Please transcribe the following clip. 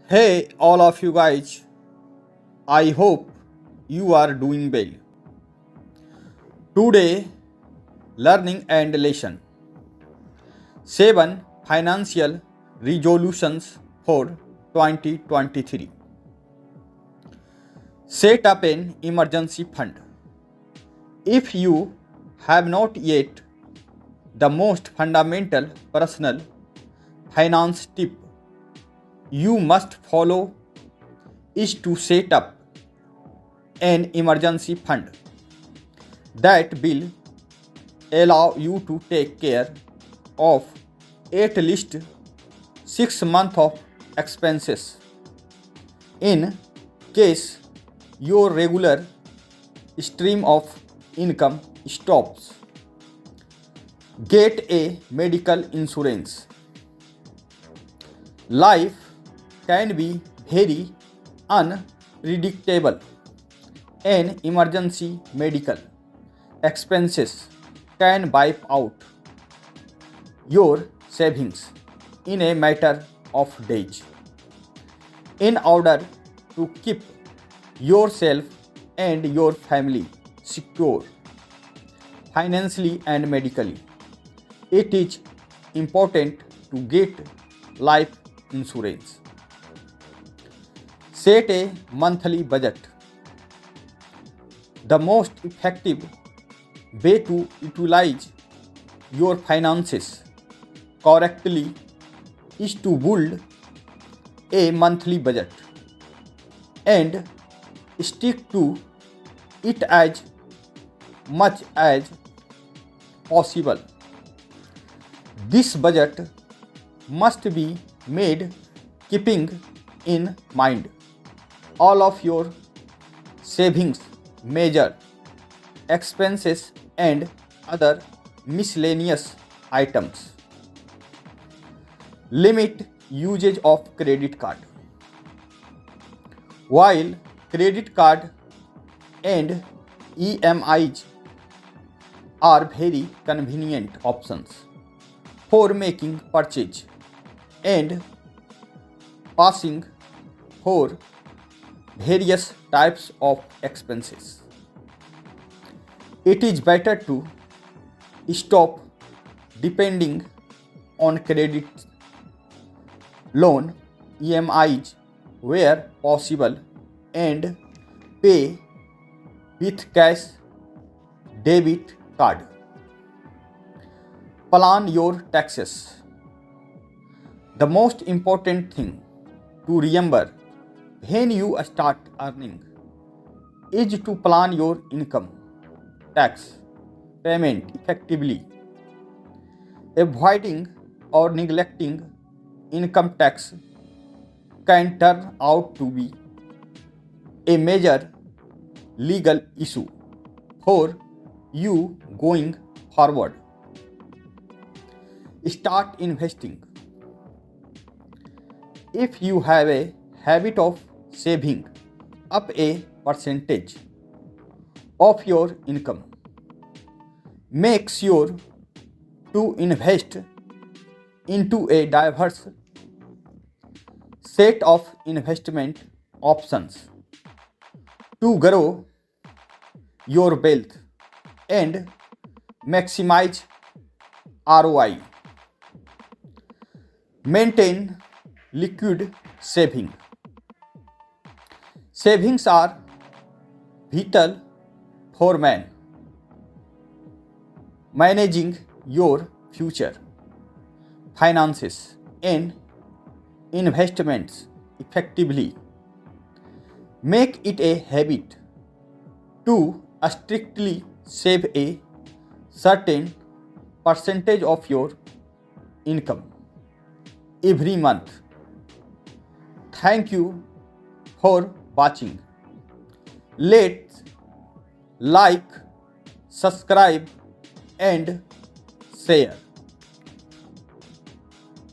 Hey, all of you guys, I hope you are doing well. Today, learning and lesson 7 Financial Resolutions for 2023. Set up an emergency fund. If you have not yet, the most fundamental personal finance tip you must follow is to set up an emergency fund that will allow you to take care of at least 6 months of expenses in case your regular stream of income stops. Get a medical insurance. Life can be very unpredictable. An emergency medical expenses can wipe out your savings in a matter of days. In order to keep yourself and your family secure financially and medically, it is important to get life insurance. Set a monthly budget. The most effective way to utilize your finances correctly is to build a monthly budget and stick to it as much as possible. This budget must be made keeping in mind all of your savings, major expenses and other miscellaneous items. Limit usage of credit card. While credit card and EMIs are very convenient options for making purchase and passing for various types of expenses, it is better to stop depending on credit loan EMIs where possible and pay with cash debit card. Plan your taxes. The most important thing to remember when you start earning is to plan your income tax payment effectively. Avoiding or neglecting income tax can turn out to be a major legal issue for you going forward. Start investing. If you have a habit of saving up a percentage of your income, make sure to invest into a diverse set of investment options to grow your wealth and maximize ROI. Maintain liquid saving. Savings are vital for managing your future finances and investments effectively. Make it a habit to strictly save a certain percentage of your income every month. Thank you for watching. Let's like, subscribe and share.